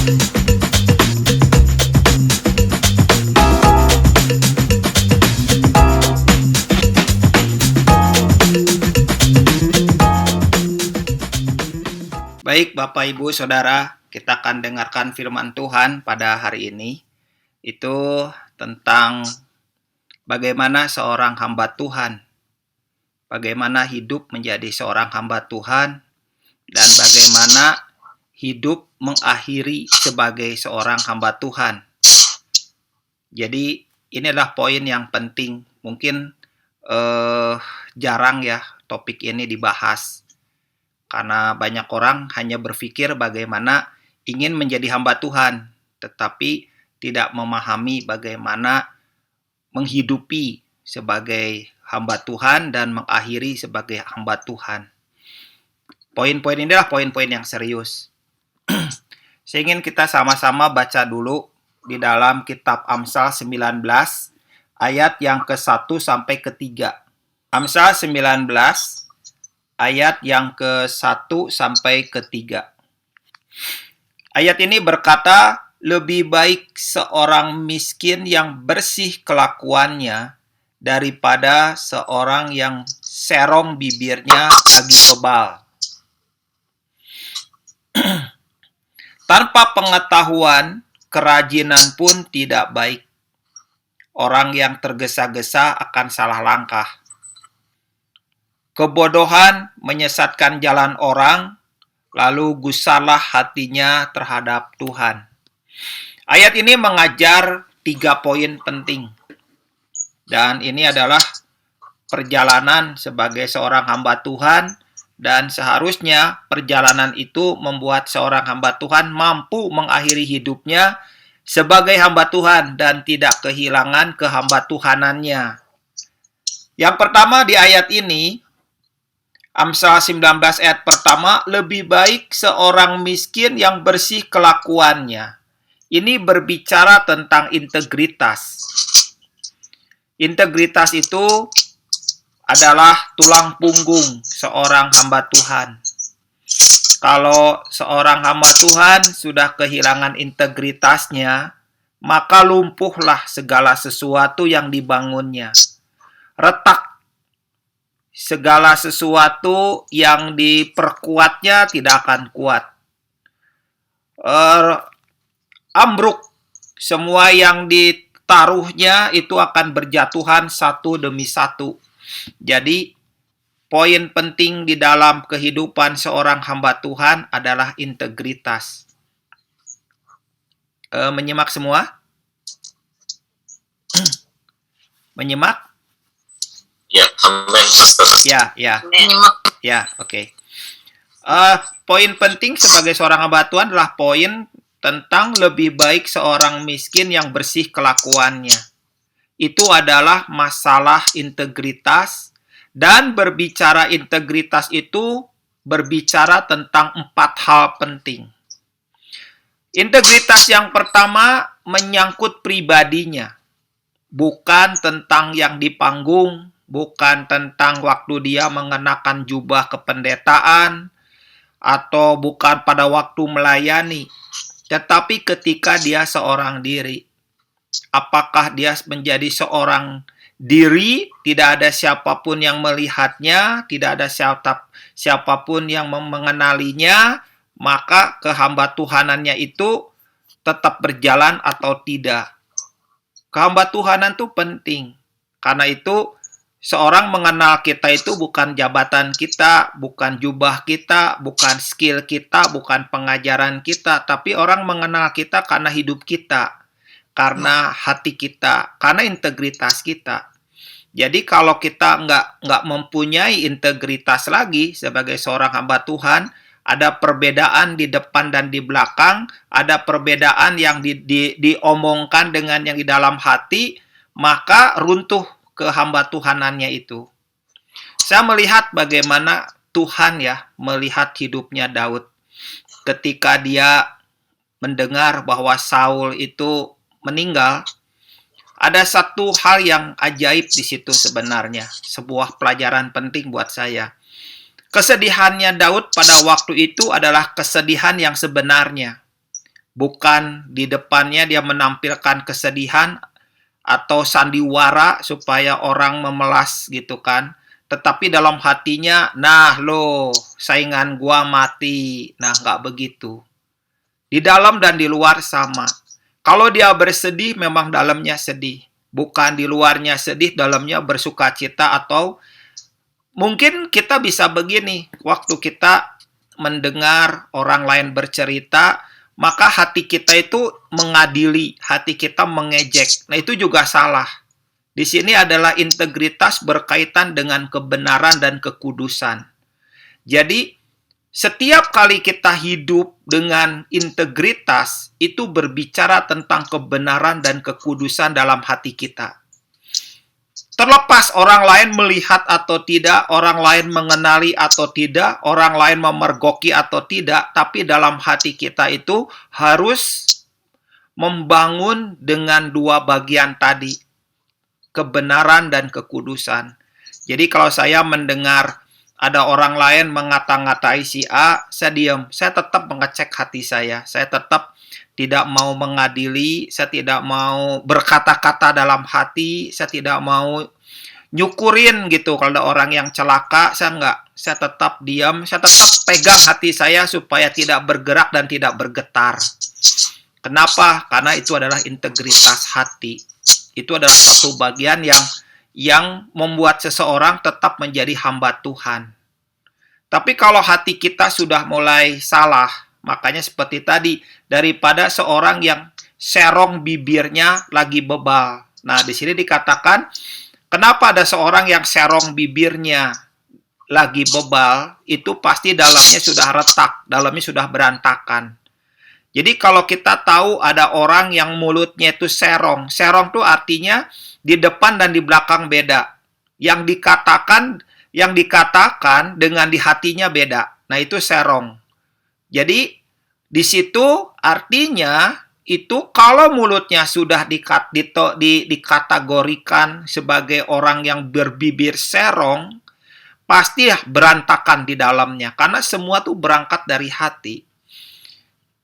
Baik, Bapak, Ibu, Saudara, kita akan dengarkan firman Tuhan pada hari ini. Itu tentang bagaimana seorang hamba Tuhan, bagaimana hidup menjadi seorang hamba Tuhan, dan bagaimana hidup mengakhiri sebagai seorang hamba Tuhan. Jadi, inilah poin yang penting. Mungkin jarang ya topik ini dibahas. Karena banyak orang hanya berpikir bagaimana ingin menjadi hamba Tuhan, tetapi tidak memahami bagaimana menghidupi sebagai hamba Tuhan dan mengakhiri sebagai hamba Tuhan. Poin-poin inilah poin-poin yang serius. Saya ingin kita sama-sama baca dulu di dalam kitab Amsal 19 ayat yang ke-1 sampai ke-3. Amsal 19 ayat yang ke-1 sampai ke-3. Ayat ini berkata, lebih baik seorang miskin yang bersih kelakuannya daripada seorang yang serong bibirnya lagi tebal. Tanpa pengetahuan, kerajinan pun tidak baik. Orang yang tergesa-gesa akan salah langkah. Kebodohan menyesatkan jalan orang, lalu gusarlah hatinya terhadap Tuhan. Ayat ini mengajar 3 poin penting. Dan ini adalah perjalanan sebagai seorang hamba Tuhan, dan seharusnya perjalanan itu membuat seorang hamba Tuhan mampu mengakhiri hidupnya sebagai hamba Tuhan dan tidak kehilangan kehamba Tuhanannya. Yang pertama di ayat ini, Amsal 19 ayat pertama, lebih baik seorang miskin yang bersih kelakuannya. Ini berbicara tentang integritas. Integritas itu adalah tulang punggung seorang hamba Tuhan. Kalau seorang hamba Tuhan sudah kehilangan integritasnya, maka lumpuhlah segala sesuatu yang dibangunnya. Retak segala sesuatu yang diperkuatnya tidak akan kuat. Ambruk semua yang ditaruhnya itu akan berjatuhan satu demi satu. Jadi, poin penting di dalam kehidupan seorang hamba Tuhan adalah integritas. Menyimak semua? Menyimak? Ya, amin, Pastor. Ya, oke. Poin penting sebagai seorang hamba Tuhan adalah poin tentang lebih baik seorang miskin yang bersih kelakuannya. Itu adalah masalah integritas, dan berbicara integritas itu berbicara tentang 4 hal penting. Integritas yang pertama menyangkut pribadinya, bukan tentang yang di panggung, bukan tentang waktu dia mengenakan jubah kependetaan, atau bukan pada waktu melayani, tetapi ketika dia seorang diri. Apakah dia menjadi seorang diri, tidak ada siapapun yang melihatnya, tidak ada siapapun yang mengenalinya, maka kehamba Tuhanannya itu tetap berjalan atau tidak. Kehamba Tuhanan itu penting. Karena itu, seorang mengenal kita itu bukan jabatan kita, bukan jubah kita, bukan skill kita, bukan pengajaran kita, tapi orang mengenal kita karena hidup kita, karena hati kita, karena integritas kita. Jadi kalau kita nggak mempunyai integritas lagi sebagai seorang hamba Tuhan, ada perbedaan di depan dan di belakang, ada perbedaan yang diomongkan dengan yang di dalam hati, maka runtuh kehamba Tuhanannya itu. Saya melihat bagaimana Tuhan ya melihat hidupnya Daud ketika dia mendengar bahwa Saul itu meninggal. Ada satu hal yang ajaib di situ sebenarnya, sebuah pelajaran penting buat saya. Kesedihannya Daud pada waktu itu adalah kesedihan yang sebenarnya, Bukan di depannya dia menampilkan kesedihan atau sandiwara supaya orang memelas gitu kan. Tetapi dalam hatinya, nah lo, saingan gua mati. Nah, nggak begitu. Di dalam dan di luar sama. Kalau dia bersedih, memang dalamnya sedih. Bukan di luarnya sedih, dalamnya bersukacita. Atau mungkin kita bisa begini, waktu kita mendengar orang lain bercerita, maka hati kita itu mengadili, hati kita mengejek. Nah, itu juga salah. Di sini adalah integritas berkaitan dengan kebenaran dan kekudusan. Jadi, setiap kali kita hidup dengan integritas, itu berbicara tentang kebenaran dan kekudusan dalam hati kita. Terlepas orang lain melihat atau tidak, orang lain mengenali atau tidak, orang lain memergoki atau tidak, tapi dalam hati kita itu harus membangun dengan dua bagian tadi, kebenaran dan kekudusan. Jadi kalau saya mendengar ada orang lain mengata-ngatai si A, saya diam. Saya tetap mengecek hati saya. Saya tetap tidak mau mengadili, saya tidak mau berkata-kata dalam hati, saya tidak mau nyukurin gitu. Kalau ada orang yang celaka, saya enggak. Saya tetap diam, saya tetap pegang hati saya supaya tidak bergerak dan tidak bergetar. Kenapa? Karena itu adalah integritas hati. Itu adalah satu bagian yang membuat seseorang tetap menjadi hamba Tuhan. Tapi kalau hati kita sudah mulai salah, makanya seperti tadi, daripada seorang yang serong bibirnya lagi bebal. Nah, di sini dikatakan, kenapa ada seorang yang serong bibirnya lagi bebal, itu pasti dalamnya sudah retak, dalamnya sudah berantakan. Jadi kalau kita tahu ada orang yang mulutnya itu serong, serong itu artinya di depan dan di belakang beda. Yang dikatakan dengan di hatinya beda. Nah, itu serong. Jadi di situ artinya itu kalau mulutnya sudah dikategorikan sebagai orang yang berbibir serong, pasti berantakan di dalamnya. Karena semua tuh berangkat dari hati.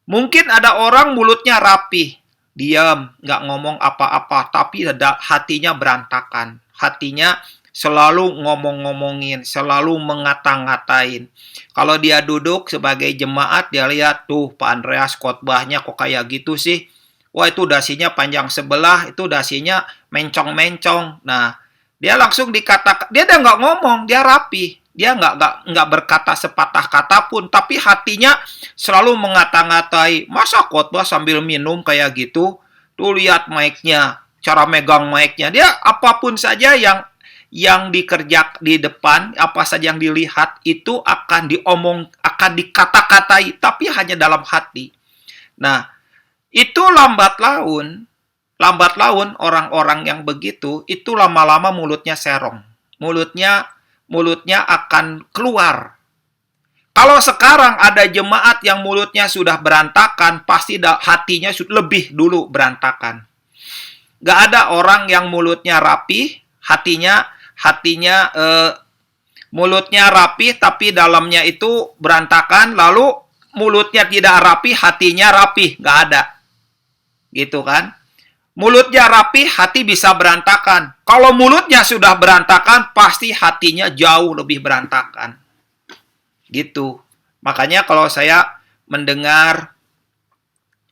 Mungkin ada orang mulutnya rapih, diam, nggak ngomong apa-apa, tapi hatinya berantakan. Hatinya selalu ngomong-ngomongin, selalu ngata-ngatain. Kalau dia duduk sebagai jemaat, dia lihat tuh Pak Andreas khotbahnya kok kayak gitu sih. Wah, itu dasinya panjang sebelah, itu dasinya mencong-mencong. Nah, dia langsung dikatakan, dia udah nggak ngomong, dia rapi. Dia nggak berkata sepatah kata pun, tapi hatinya selalu mengata-ngatai. Masa khotbah sambil minum kayak gitu? Tuh lihat mic-nya, cara megang mic-nya. Dia apapun saja yang dikerjak di depan, apa saja yang dilihat itu akan akan dikata-katai, tapi hanya dalam hati. Nah, itu lambat laun orang-orang yang begitu, itu lama-lama mulutnya serong. Mulutnya akan keluar. Kalau sekarang ada jemaat yang mulutnya sudah berantakan, pasti hatinya lebih dulu berantakan. Gak ada orang yang mulutnya rapi, hatinya mulutnya rapi, tapi dalamnya itu berantakan, lalu mulutnya tidak rapi, hatinya rapi. Gak ada. Gitu kan? Mulutnya rapi, hati bisa berantakan. Kalau mulutnya sudah berantakan, pasti hatinya jauh lebih berantakan. Gitu. Makanya kalau saya mendengar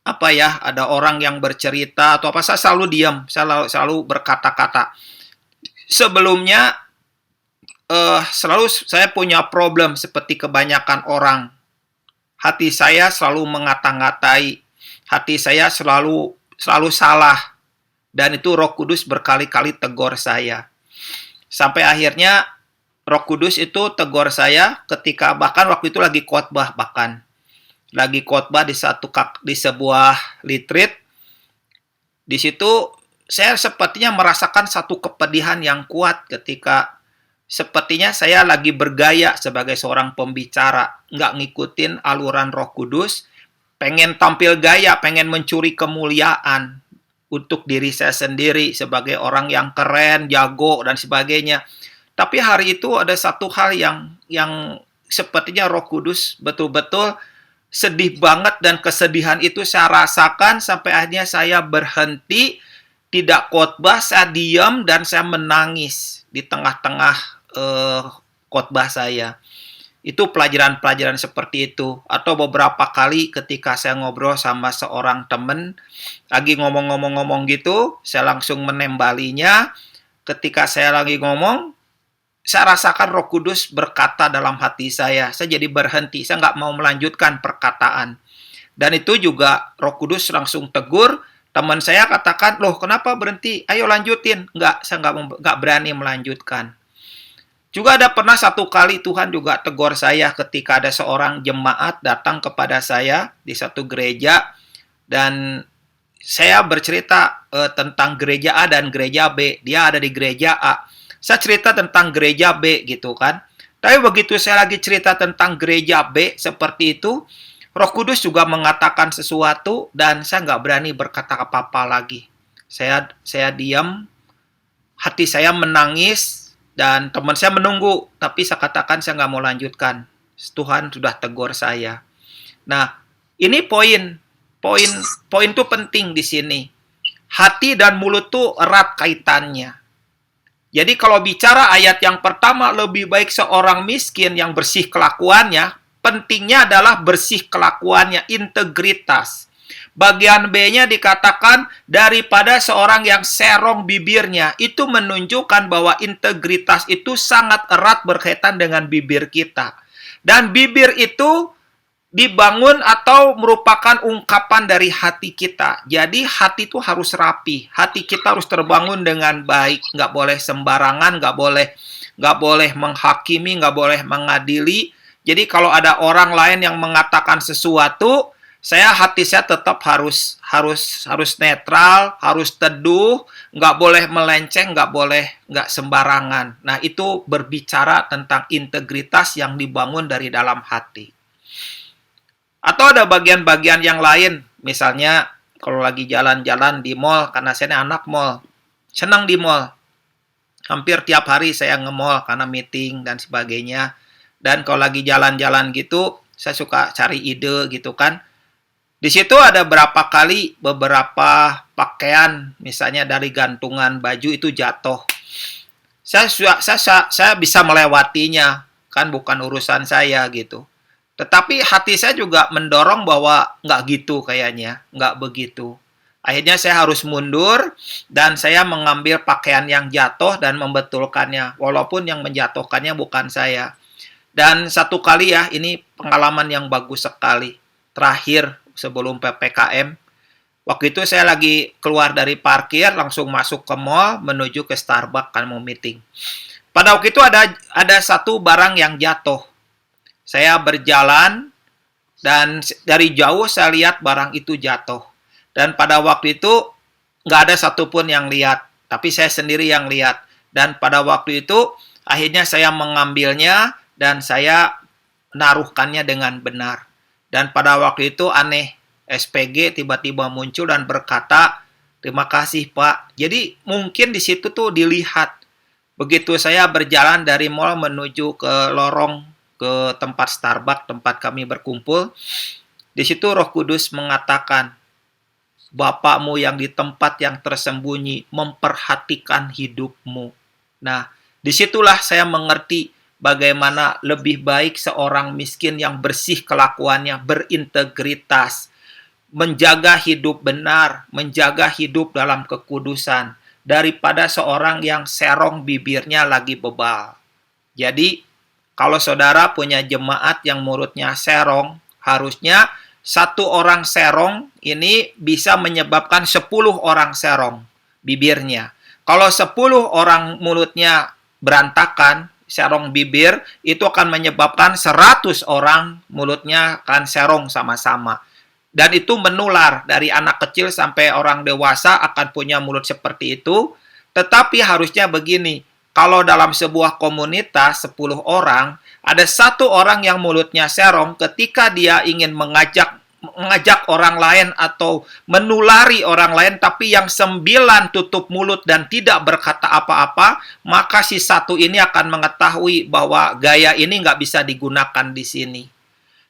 ada orang yang bercerita atau apa, saya selalu diam, saya selalu berkata-kata. Sebelumnya selalu saya punya problem seperti kebanyakan orang. Hati saya selalu mengata-ngatai. Hati saya selalu salah. Dan itu Roh Kudus berkali-kali tegur saya. Sampai akhirnya Roh Kudus itu tegur saya ketika bahkan waktu itu lagi khotbah di sebuah retreat. Di situ saya sepertinya merasakan satu kepedihan yang kuat ketika sepertinya saya lagi bergaya sebagai seorang pembicara, nggak ngikutin aluran Roh Kudus, pengen tampil gaya, pengen mencuri kemuliaan untuk diri saya sendiri sebagai orang yang keren, jago, dan sebagainya. Tapi hari itu ada satu hal yang sepertinya Roh Kudus betul-betul sedih banget dan kesedihan itu saya rasakan sampai akhirnya saya berhenti, tidak khotbah, saya diam dan saya menangis di tengah-tengah khotbah saya. Itu pelajaran-pelajaran seperti itu. Atau beberapa kali ketika saya ngobrol sama seorang teman, lagi ngomong-ngomong gitu, saya langsung menembalinya. Ketika saya lagi ngomong, saya rasakan Roh Kudus berkata dalam hati saya jadi berhenti, saya nggak mau melanjutkan perkataan. Dan itu juga Roh Kudus langsung tegur, teman saya katakan, loh kenapa berhenti? Ayo lanjutin. Nggak, saya nggak berani melanjutkan. Juga ada pernah satu kali Tuhan juga tegur saya ketika ada seorang jemaat datang kepada saya di satu gereja, dan saya bercerita tentang gereja A dan gereja B. Dia ada di gereja A. Saya cerita tentang gereja B gitu kan. Tapi begitu saya lagi cerita tentang gereja B seperti itu, Roh Kudus juga mengatakan sesuatu dan saya nggak berani berkata apa-apa lagi. Saya diam, hati saya menangis, dan teman saya menunggu, tapi saya katakan saya nggak mau lanjutkan. Tuhan sudah tegur saya. Nah, ini poin itu penting di sini. Hati dan mulut tuh erat kaitannya. Jadi kalau bicara ayat yang pertama, lebih baik seorang miskin yang bersih kelakuannya, pentingnya adalah bersih kelakuannya, integritas. Bagian B-nya dikatakan daripada seorang yang serong bibirnya. Itu menunjukkan bahwa integritas itu sangat erat berkaitan dengan bibir kita. Dan bibir itu dibangun atau merupakan ungkapan dari hati kita. Jadi hati itu harus rapi. Hati kita harus terbangun dengan baik. Nggak boleh sembarangan, nggak boleh menghakimi, nggak boleh mengadili. Jadi kalau ada orang lain yang mengatakan sesuatu, hati saya tetap harus netral, harus teduh, nggak boleh melenceng, nggak sembarangan. Nah, itu berbicara tentang integritas yang dibangun dari dalam hati. Atau ada bagian-bagian yang lain, misalnya kalau lagi jalan-jalan di mall, karena saya ini anak mall, senang di mall. Hampir tiap hari saya nge-mall karena meeting dan sebagainya. Dan kalau lagi jalan-jalan gitu, saya suka cari ide gitu kan. Di situ ada beberapa pakaian, misalnya dari gantungan baju itu jatuh. Saya bisa melewatinya, kan bukan urusan saya gitu. Tetapi hati saya juga mendorong bahwa nggak gitu kayaknya, nggak begitu. Akhirnya saya harus mundur dan saya mengambil pakaian yang jatuh dan membetulkannya, walaupun yang menjatuhkannya bukan saya. Dan satu kali ya, ini pengalaman yang bagus sekali. Terakhir, sebelum PPKM, waktu itu saya lagi keluar dari parkir, langsung masuk ke mall, menuju ke Starbucks, kan mau meeting. Pada waktu itu ada satu barang yang jatuh. Saya berjalan, dan dari jauh saya lihat barang itu jatuh. Dan pada waktu itu, nggak ada satupun yang lihat, tapi saya sendiri yang lihat. Dan pada waktu itu, akhirnya saya mengambilnya, dan saya menaruhkannya dengan benar. Dan pada waktu itu aneh, SPG tiba-tiba muncul dan berkata, terima kasih Pak. Jadi mungkin di situ tuh dilihat. Begitu saya berjalan dari mall menuju ke lorong, ke tempat Starbucks, tempat kami berkumpul. Di situ Roh Kudus mengatakan, Bapakmu yang di tempat yang tersembunyi memperhatikan hidupmu. Nah, disitulah saya mengerti bagaimana lebih baik seorang miskin yang bersih kelakuannya, berintegritas, menjaga hidup benar, menjaga hidup dalam kekudusan, daripada seorang yang serong bibirnya lagi bebal. Jadi, kalau saudara punya jemaat yang mulutnya serong, harusnya satu orang serong ini bisa menyebabkan 10 orang serong bibirnya. Kalau 10 orang mulutnya berantakan, serong bibir, itu akan menyebabkan 100 orang mulutnya akan serong sama-sama. Dan itu menular dari anak kecil sampai orang dewasa akan punya mulut seperti itu. Tetapi harusnya begini, kalau dalam sebuah komunitas 10 orang, ada satu orang yang mulutnya serong, ketika dia ingin mengajak orang lain atau menulari orang lain, tapi yang 9 tutup mulut dan tidak berkata apa-apa, maka si satu ini akan mengetahui bahwa gaya ini nggak bisa digunakan di sini.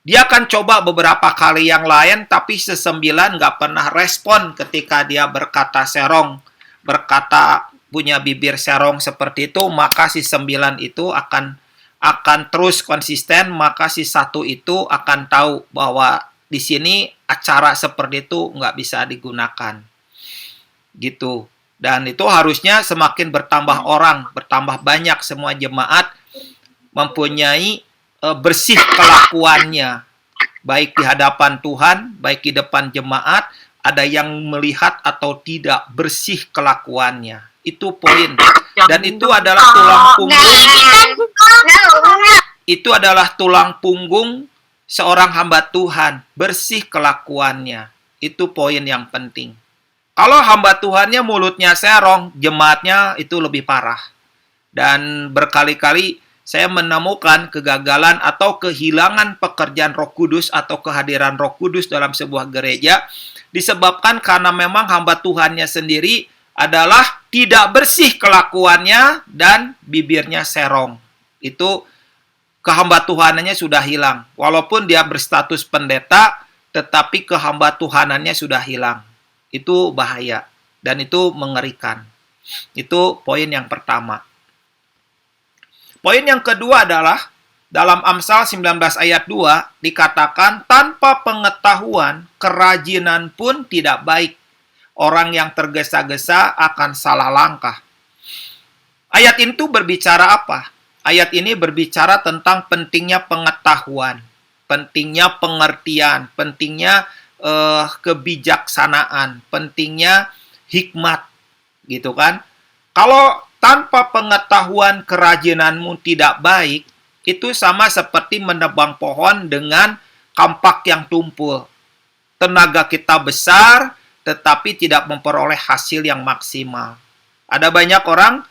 Dia akan coba beberapa kali yang lain, tapi sesembilan nggak pernah respon ketika dia berkata serong, berkata punya bibir serong seperti itu, maka si sembilan itu akan terus konsisten, maka si satu itu akan tahu bahwa di sini acara seperti itu nggak bisa digunakan. Gitu. Dan itu harusnya semakin bertambah orang, bertambah banyak semua jemaat mempunyai bersih kelakuannya, baik di hadapan Tuhan, baik di depan jemaat, ada yang melihat atau tidak bersih kelakuannya. Itu poin. Dan itu adalah tulang punggung. Itu adalah tulang punggung seorang hamba Tuhan, bersih kelakuannya. Itu poin yang penting. Kalau hamba Tuhannya mulutnya serong, jemaatnya itu lebih parah. Dan berkali-kali saya menemukan kegagalan atau kehilangan pekerjaan Roh Kudus atau kehadiran Roh Kudus dalam sebuah gereja disebabkan karena memang hamba Tuhannya sendiri adalah tidak bersih kelakuannya dan bibirnya serong. Itu kehamba Tuhanannya sudah hilang. Walaupun dia berstatus pendeta, tetapi kehamba Tuhanannya sudah hilang. Itu bahaya dan itu mengerikan. Itu poin yang pertama. Poin yang kedua adalah dalam Amsal 19 ayat 2 dikatakan tanpa pengetahuan kerajinan pun tidak baik. Orang yang tergesa-gesa akan salah langkah. Ayat itu berbicara apa? Ayat ini berbicara tentang pentingnya pengetahuan, pentingnya pengertian, pentingnya kebijaksanaan, pentingnya hikmat, gitu kan? Kalau tanpa pengetahuan kerajinanmu tidak baik, itu sama seperti menebang pohon dengan kampak yang tumpul. Tenaga kita besar, tetapi tidak memperoleh hasil yang maksimal. Ada banyak orang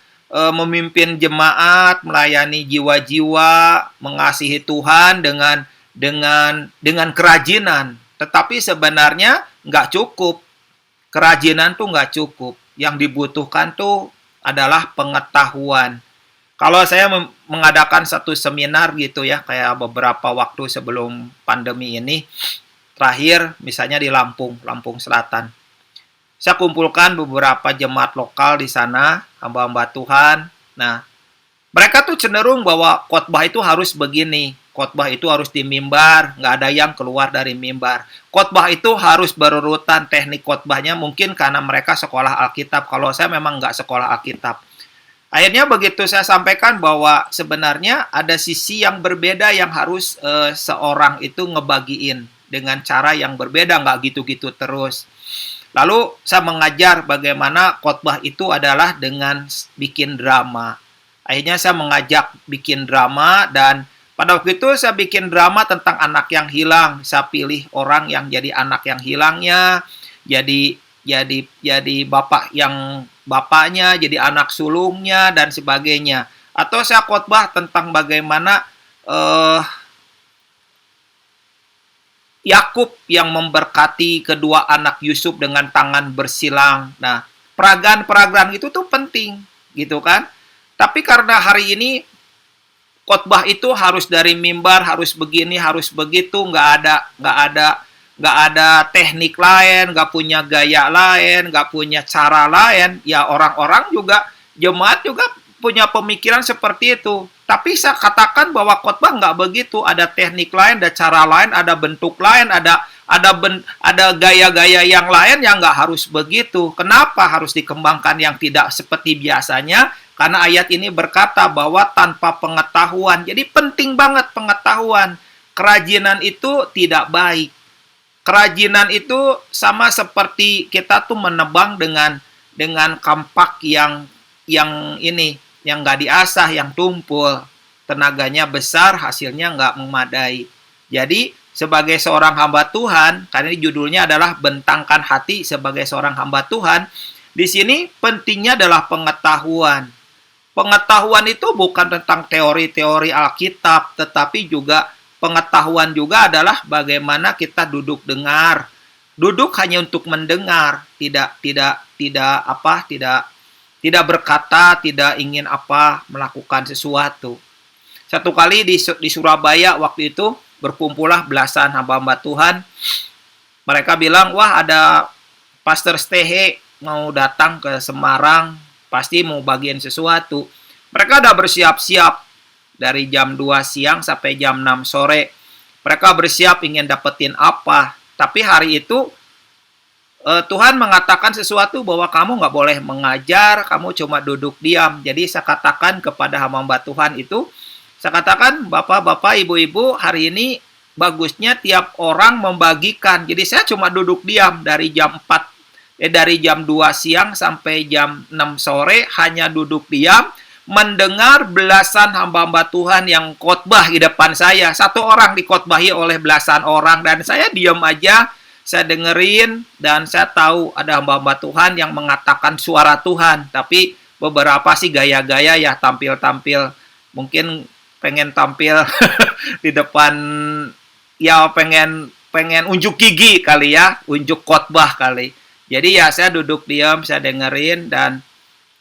memimpin jemaat, melayani jiwa-jiwa, mengasihi Tuhan dengan kerajinan. Tetapi sebenarnya nggak cukup. Kerajinan tuh nggak cukup. Yang dibutuhkan tuh adalah pengetahuan. Kalau saya mengadakan satu seminar gitu ya, kayak beberapa waktu sebelum pandemi ini, terakhir misalnya di Lampung Selatan. Saya kumpulkan beberapa jemaat lokal di sana, hamba-hamba Tuhan. Nah, mereka tuh cenderung bahwa khotbah itu harus begini. Khotbah itu harus di mimbar, nggak ada yang keluar dari mimbar. Khotbah itu harus berurutan, teknik khotbahnya mungkin karena mereka sekolah Alkitab. Kalau saya memang nggak sekolah Alkitab. Akhirnya begitu saya sampaikan bahwa sebenarnya ada sisi yang berbeda yang harus seorang itu ngebagiin dengan cara yang berbeda, nggak gitu-gitu terus. Lalu saya mengajar bagaimana khotbah itu adalah dengan bikin drama. Akhirnya saya mengajak bikin drama dan pada waktu itu saya bikin drama tentang anak yang hilang. Saya pilih orang yang jadi anak yang hilangnya, jadi bapak yang bapaknya, jadi anak sulungnya dan sebagainya. Atau saya khotbah tentang bagaimana Yakub yang memberkati kedua anak Yusuf dengan tangan bersilang. Nah, peragaan-peragaan itu tuh penting, gitu kan? Tapi karena hari ini khotbah itu harus dari mimbar, harus begini, harus begitu, nggak ada teknik lain, nggak punya gaya lain, nggak punya cara lain. Ya orang-orang juga, jemaat juga punya pemikiran seperti itu. Tapi saya katakan bahwa khotbah nggak begitu. Ada teknik lain, ada cara lain, ada bentuk lain, ada gaya-gaya yang lain yang nggak harus begitu. Kenapa harus dikembangkan yang tidak seperti biasanya? Karena ayat ini berkata bahwa tanpa pengetahuan. Jadi penting banget pengetahuan. Kerajinan itu tidak baik. Kerajinan itu sama seperti kita tuh menebang dengan kampak yang nggak diasah, yang tumpul. Tenaganya besar, hasilnya nggak memadai. Jadi sebagai seorang hamba Tuhan, karena ini judulnya adalah bentangkan hati sebagai seorang hamba Tuhan, di sini pentingnya adalah pengetahuan. Pengetahuan itu bukan tentang teori-teori Alkitab, tetapi juga pengetahuan juga adalah bagaimana kita duduk dengar. Duduk hanya untuk mendengar, tidak berkata, tidak ingin melakukan sesuatu. Satu kali di Surabaya waktu itu berkumpullah belasan hamba-hamba Tuhan. Mereka bilang, wah ada Pastor Stehe mau datang ke Semarang, pasti mau bagian sesuatu. Mereka udah bersiap-siap dari jam 2 siang sampai jam 6 sore. Mereka bersiap ingin dapetin apa. Tapi hari itu Tuhan mengatakan sesuatu bahwa kamu nggak boleh mengajar, kamu cuma duduk diam. Jadi saya katakan kepada hamba Tuhan itu, saya katakan, bapak-bapak, ibu-ibu, hari ini bagusnya tiap orang membagikan. Jadi saya cuma duduk diam dari jam 2 siang sampai jam 6 sore, hanya duduk diam, mendengar belasan hamba-hamba Tuhan yang khotbah di depan saya. Satu orang dikhotbahi oleh belasan orang, dan saya diam aja. Saya dengerin dan saya tahu ada hamba-hamba Tuhan yang mengatakan suara Tuhan. Tapi beberapa sih gaya-gaya ya, tampil-tampil. Mungkin pengen tampil di depan, ya pengen unjuk gigi kali ya, unjuk khotbah kali. Jadi ya saya duduk diam, saya dengerin, dan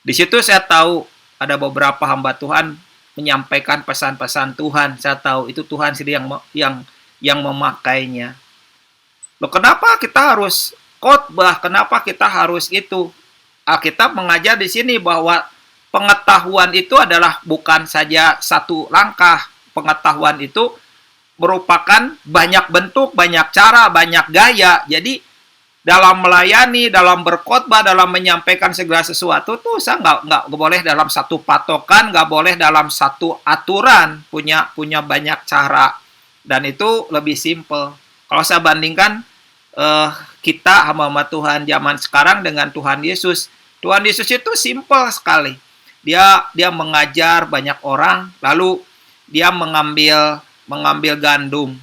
di situ saya tahu ada beberapa hamba Tuhan menyampaikan pesan-pesan Tuhan. Saya tahu itu Tuhan sendiri yang memakainya. Loh, kenapa kita harus khotbah? Kenapa kita harus itu? Alkitab mengajar di sini bahwa pengetahuan itu adalah bukan saja satu langkah. Pengetahuan itu merupakan banyak bentuk, banyak cara, banyak gaya. Jadi dalam melayani, dalam berkhotbah, dalam menyampaikan segala sesuatu tuh saya nggak boleh dalam satu patokan, nggak boleh dalam satu aturan. Punya banyak cara, dan itu lebih simple. Kalau saya bandingkan kita hamba Tuhan zaman sekarang dengan Tuhan Yesus itu simple sekali. Dia mengajar banyak orang, lalu dia mengambil gandum.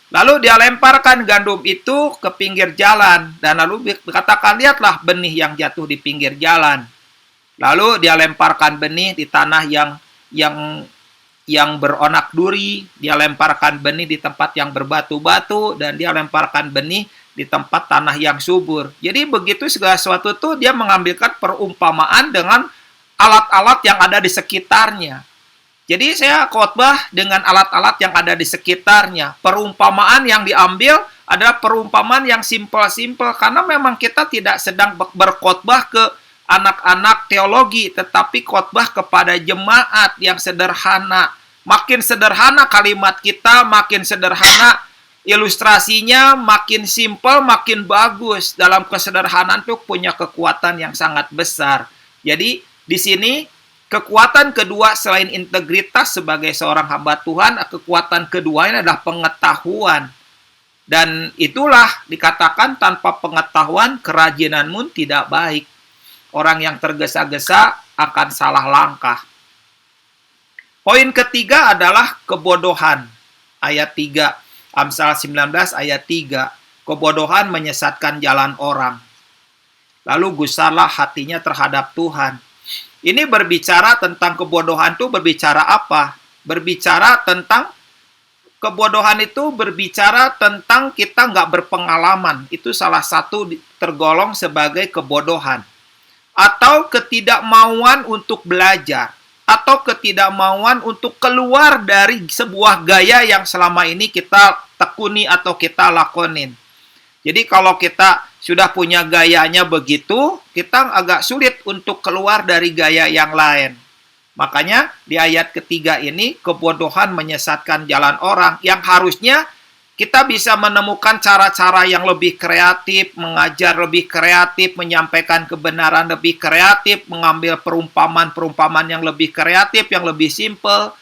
Lalu dia lemparkan gandum itu ke pinggir jalan, dan lalu dikatakan, lihatlah benih yang jatuh di pinggir jalan. Lalu dia lemparkan benih di tanah yang beronak duri, dia lemparkan benih di tempat yang berbatu-batu, dan dia lemparkan benih di tempat tanah yang subur. Jadi begitu segala sesuatu itu dia mengambilkan perumpamaan dengan alat-alat yang ada di sekitarnya. Jadi saya khotbah dengan alat-alat yang ada di sekitarnya. Perumpamaan yang diambil adalah perumpamaan yang simpel-simpel, karena memang kita tidak sedang berkhotbah ke anak-anak teologi, tetapi khotbah kepada jemaat yang sederhana. Makin sederhana kalimat kita, makin sederhana ilustrasinya, makin simpel, makin bagus. Dalam kesederhanaan itu punya kekuatan yang sangat besar. Jadi di sini kekuatan kedua selain integritas sebagai seorang hamba Tuhan, kekuatan keduanya adalah pengetahuan. Dan itulah dikatakan tanpa pengetahuan kerajinanmu tidak baik. Orang yang tergesa-gesa akan salah langkah. Poin ketiga adalah kebodohan. Ayat 3. Amsal 19 ayat 3. Kebodohan menyesatkan jalan orang. Lalu gusarlah hatinya terhadap Tuhan. Ini berbicara tentang kebodohan itu berbicara apa? Berbicara tentang kebodohan itu berbicara tentang kita nggak berpengalaman. Itu salah satu tergolong sebagai kebodohan. Atau ketidakmauan untuk belajar, atau ketidakmauan untuk keluar dari sebuah gaya yang selama ini kita tekuni atau kita lakonin. Jadi kalau kita sudah punya gayanya begitu, kita agak sulit untuk keluar dari gaya yang lain. Makanya di ayat ketiga ini, kebodohan menyesatkan jalan orang, yang harusnya kita bisa menemukan cara-cara yang lebih kreatif, mengajar lebih kreatif, menyampaikan kebenaran lebih kreatif, mengambil perumpamaan-perumpamaan yang lebih kreatif, yang lebih simple.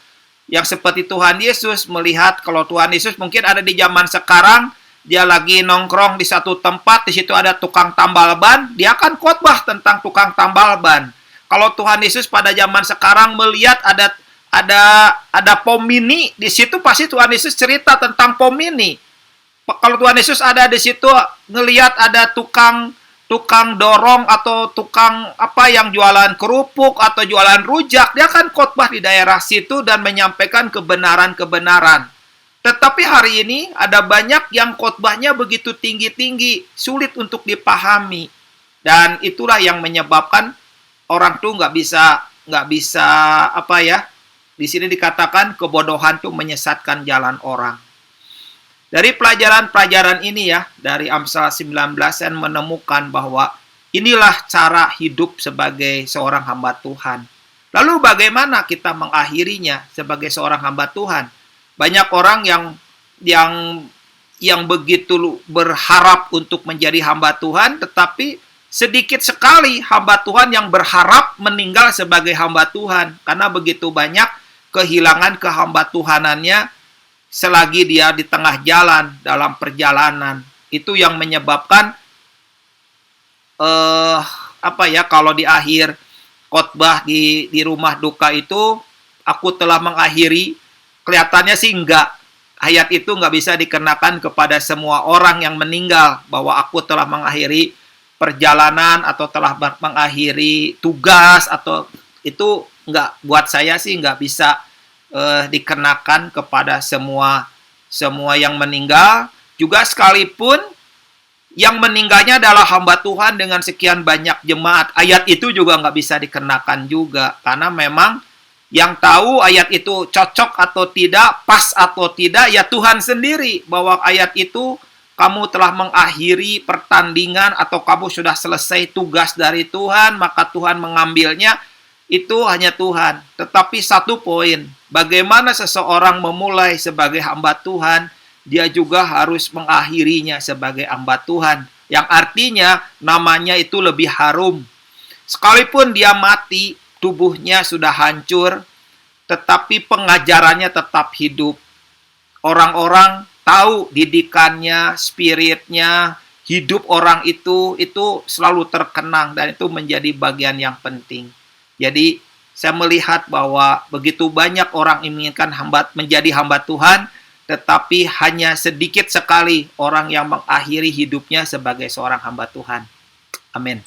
Yang seperti Tuhan Yesus melihat, kalau Tuhan Yesus mungkin ada di zaman sekarang, dia lagi nongkrong di satu tempat, di situ ada tukang tambal ban, dia akan khotbah tentang tukang tambal ban. Kalau Tuhan Yesus pada zaman sekarang melihat ada pom mini, di situ pasti Tuhan Yesus cerita tentang pom mini. Kalau Tuhan Yesus ada di situ ngelihat ada tukang dorong atau tukang apa yang jualan kerupuk atau jualan rujak, dia akan khotbah di daerah situ dan menyampaikan kebenaran-kebenaran. Tetapi hari ini ada banyak yang khotbahnya begitu tinggi-tinggi, sulit untuk dipahami. Dan itulah yang menyebabkan orang tuh nggak bisa apa ya? Di sini dikatakan kebodohan tuh menyesatkan jalan orang. Dari pelajaran-pelajaran ini ya, dari Amsal 19 saya menemukan bahwa inilah cara hidup sebagai seorang hamba Tuhan. Lalu bagaimana kita mengakhirinya sebagai seorang hamba Tuhan? Banyak orang yang begitu berharap untuk menjadi hamba Tuhan, tetapi sedikit sekali hamba Tuhan yang berharap meninggal sebagai hamba Tuhan, karena begitu banyak kehilangan kehamba Tuhanannya selagi dia di tengah jalan dalam perjalanan. Itu yang menyebabkan kalau di akhir khotbah di rumah duka itu, aku telah mengakhiri, kelihatannya sih enggak. Ayat itu nggak bisa dikenakan kepada semua orang yang meninggal, bahwa aku telah mengakhiri perjalanan atau telah mengakhiri tugas, atau itu nggak, buat saya sih nggak bisa dikenakan kepada semua yang meninggal. Juga sekalipun yang meninggalnya adalah hamba Tuhan dengan sekian banyak jemaat, ayat itu juga nggak bisa dikenakan juga, karena memang yang tahu ayat itu cocok atau tidak, pas atau tidak, ya Tuhan sendiri. Bahwa ayat itu kamu telah mengakhiri pertandingan atau kamu sudah selesai tugas dari Tuhan, maka Tuhan mengambilnya, itu hanya Tuhan. Tetapi satu poin, bagaimana seseorang memulai sebagai hamba Tuhan, dia juga harus mengakhirinya sebagai hamba Tuhan. Yang artinya namanya itu lebih harum. Sekalipun dia mati, tubuhnya sudah hancur, tetapi pengajarannya tetap hidup. Orang-orang tahu didikannya, spiritnya, hidup orang itu selalu terkenang, dan itu menjadi bagian yang penting. Jadi saya melihat bahwa begitu banyak orang inginkan menjadi hamba Tuhan, tetapi hanya sedikit sekali orang yang mengakhiri hidupnya sebagai seorang hamba Tuhan. Amin.